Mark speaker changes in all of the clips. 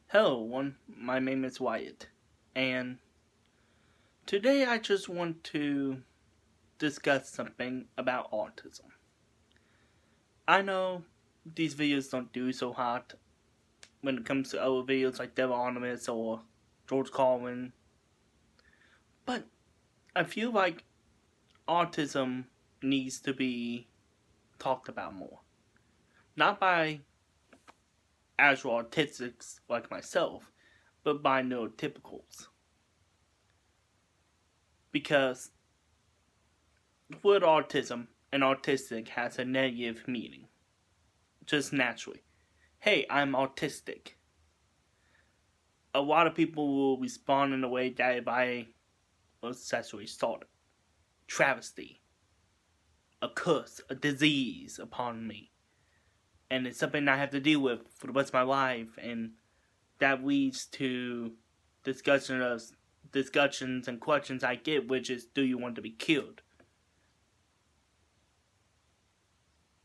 Speaker 1: Hello, everyone. My name is Wyatt, and today I just want to discuss something about autism. I know these videos don't do so hot when it comes to other videos like Devil Anonymous or George Carlin, but I feel like autism needs to be talked about more. Not by actual autistics like myself, but by neurotypicals. Because the word autism and autistic has a negative meaning, just naturally. Hey, I'm autistic. A lot of people will respond in a way that if I was sexually assaulted, travesty, a curse, a disease upon me, and it's something I have to deal with for the rest of my life, and that leads to discussions and questions I get, which is, do you want to be killed?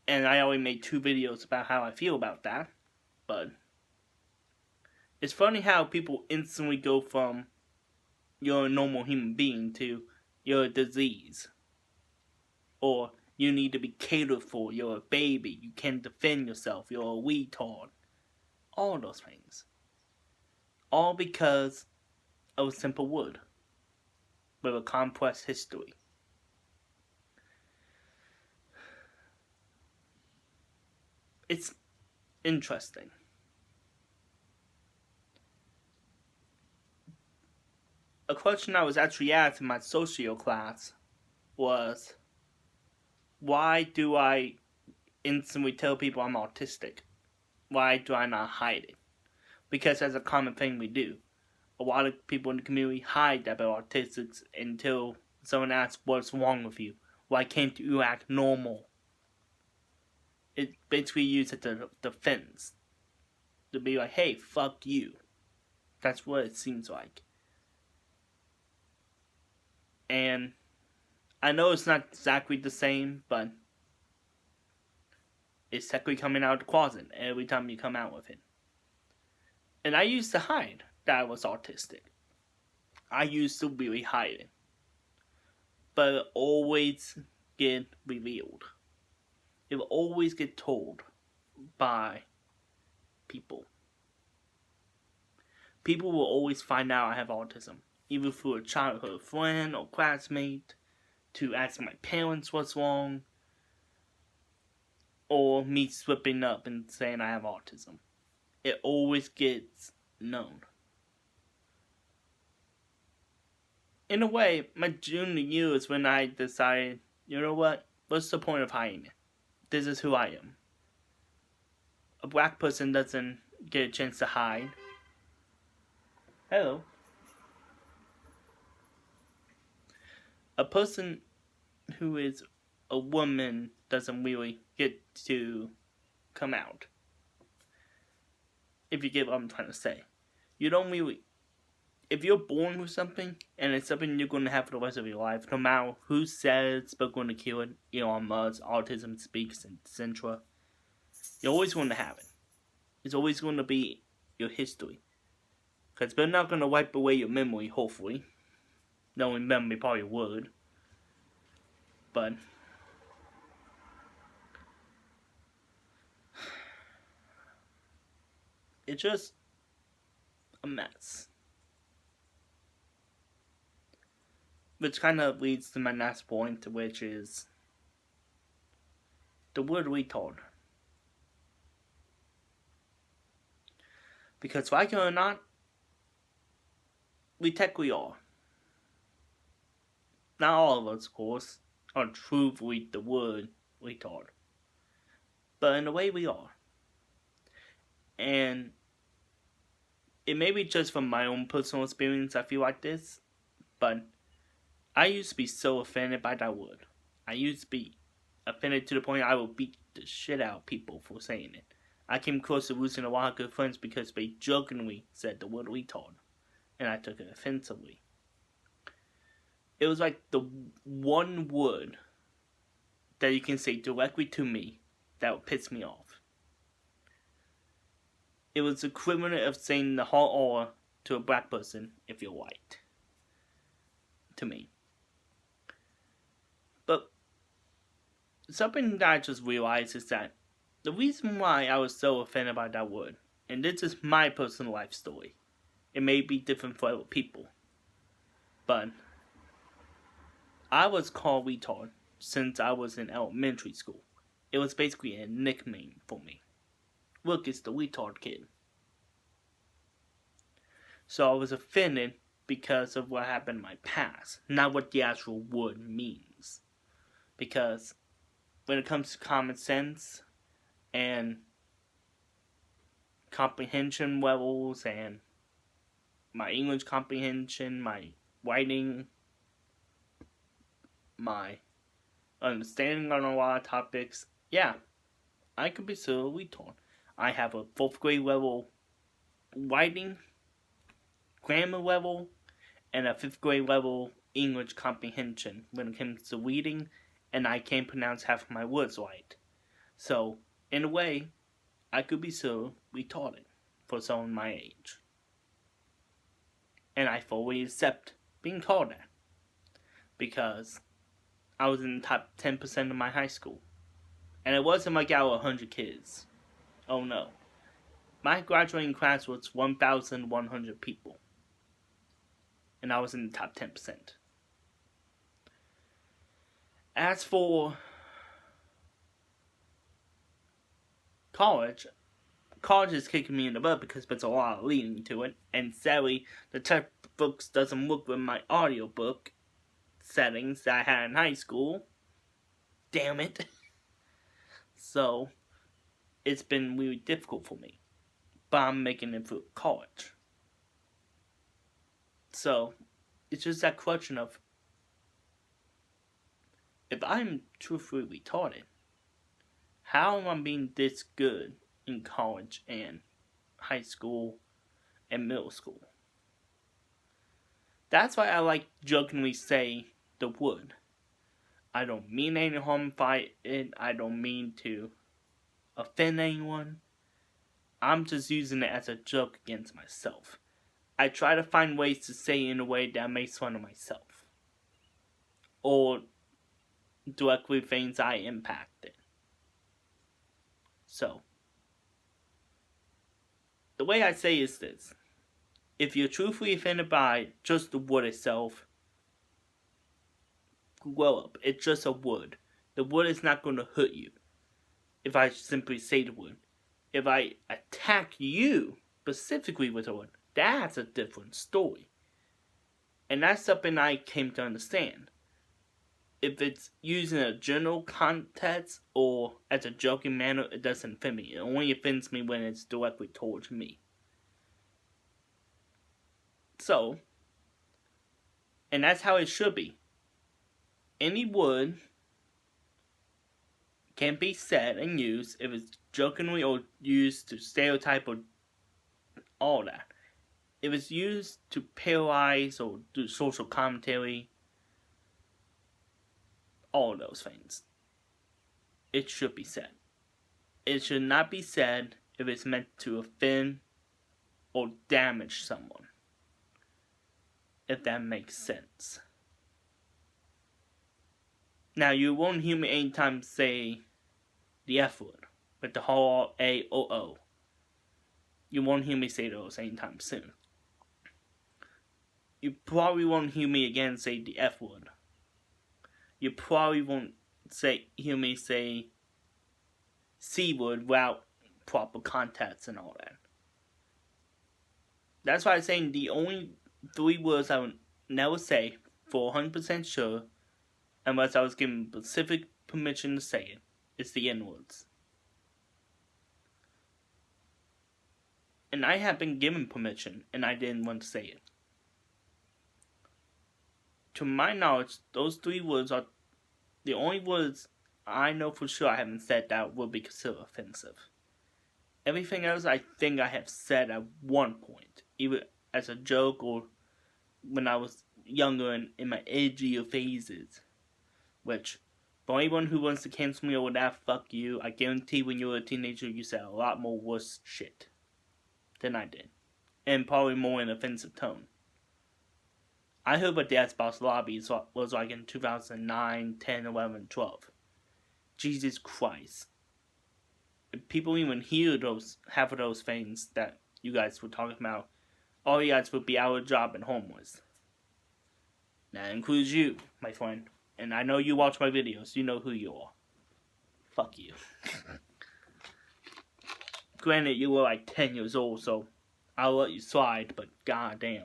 Speaker 1: And I already made 2 videos about how I feel about that, but it's funny how people instantly go from you're a normal human being to you're a disease. Or you need to be catered for, you're a baby, you can't defend yourself, you're a retard. All those things. All because of a simple word with a complex history. It's interesting. A question I was actually asked in my socio class was, why do I instantly tell people I'm autistic? Why do I not hide it? Because that's a common thing we do. A lot of people in the community hide that they're autistic until someone asks, what's wrong with you? Why can't you act normal? It's basically used as a defense. To be like, hey, fuck you. That's what it seems like. And I know it's not exactly the same, but it's technically coming out of the closet every time you come out with it. And I used to hide that I was autistic. I used to really hide it. But it always get revealed. It will always get told by people. People will always find out I have autism, either through a childhood friend or classmate, to ask my parents what's wrong, or me slipping up and saying I have autism. It always gets known. In a way, my junior year is when I decided, you know what? What's the point of hiding it? This is who I am. A black person doesn't get a chance to hide. Hello. A person who is a woman doesn't really get to come out. If you get what I'm trying to say. You don't really... If you're born with something, and it's something you're going to have for the rest of your life, no matter who says they're going to kill it, on Musk, Autism Speaks, etc., you're always going to have it. It's always going to be your history. Because they're not going to wipe away your memory, hopefully. Knowing memory probably would. But it's just a mess. Which kind of leads to my next point, which is the word retard. Because like it or not, we technically are. Not all of us, of course, are truthfully the word retard. But in a way we are. And it may be just from my own personal experience I feel like this, but I used to be so offended by that word. I used to be offended to the point I would beat the shit out of people for saying it. I came close to losing a lot of good friends because they jokingly said the word retard, and I took it offensively. It was like the one word that you can say directly to me that would piss me off. It was the equivalent of saying the hot R to a black person if you're white. To me. But something that I just realized is that the reason why I was so offended by that word, and this is my personal life story, it may be different for other people, but I was called retard since I was in elementary school. It was basically a nickname for me. Look, it's the retard kid. So I was offended because of what happened in my past, not what the actual word means. Because when it comes to common sense and comprehension levels and my English comprehension, my writing, my understanding on a lot of topics, yeah, I could be so retard. I have a 4th grade level writing, grammar level, and a 5th grade level English comprehension when it comes to reading, and I can't pronounce half of my words right. So, in a way, I could be so retarded for someone my age. And I fully accept being called that. Because I was in the top 10% of my high school. And it wasn't like out of 100 kids. Oh no. My graduating class was 1,100 people. And I was in the top 10%. As for college is kicking me in the butt because there's a lot of leading to it. And sadly, the textbooks doesn't work with my audiobook settings that I had in high school. Damn it. So, it's been really difficult for me. But I'm making it through college. So, it's just that question of, if I'm truthfully retarded, how am I being this good in college and high school and middle school? That's why I like jokingly say the word. I don't mean any harm by it. I don't mean to offend anyone. I'm just using it as a joke against myself. I try to find ways to say it in a way that makes fun of myself. Or directly things I impacted. So, the way I say is this. If you're truthfully offended by just the word itself, grow up. It's just a word. The word is not going to hurt you if I simply say the word. If I attack you specifically with a word, that's a different story. And that's something I came to understand. If it's used in a general context or as a joking manner, it doesn't offend me. It only offends me when it's directly towards me. So, and that's how it should be. Any word can be said and used if it's jokingly or used to stereotype or all that. If it's used to paralyze or do social commentary, all those things, it should be said. It should not be said if it's meant to offend or damage someone. If that makes sense. Now, you won't hear me anytime say the F word with the whole A-O-O. You won't hear me say those anytime soon. You probably won't hear me again say the F word. You probably won't hear me say C word without proper context and all that. That's why I'm saying the only 3 words I would never say for 100% sure, unless I was given specific permission to say it, is the N-words. And I have been given permission, and I didn't want to say it. To my knowledge, those 3 words are the only words I know for sure I haven't said that would be considered offensive. Everything else I think I have said at one point, either as a joke or when I was younger and in my edgier phases. Which, for anyone who wants to cancel me over that, fuck you. I guarantee when you were a teenager, you said a lot more worse shit. than I did, and probably more in an offensive tone. I heard what the Xbox lobby was like in 2009, 10, 11, 12. Jesus Christ. If people even hear half of those things that you guys were talking about, all you guys would be out of job and homeless. That includes you, my friend. And I know you watch my videos. You know who you are. Fuck you. Granted, you were like 10 years old, so I'll let you slide, but goddamn.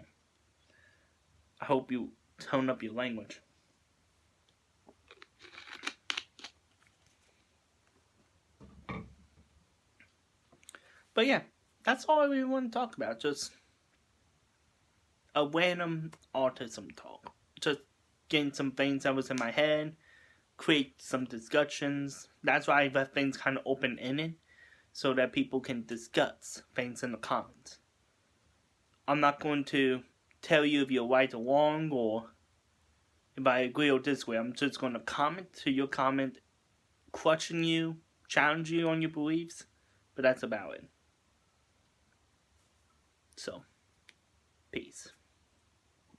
Speaker 1: I hope you tone up your language. But yeah, that's all I really want to talk about. Just a random autism talk. Just getting some things that was in my head, create some discussions. That's why I left things kind of open-ended, so that people can discuss things in the comments. I'm not going to tell you if you're right or wrong, or if I agree or disagree. I'm just going to comment to your comment, question you, challenge you on your beliefs, but that's about it. So, peace.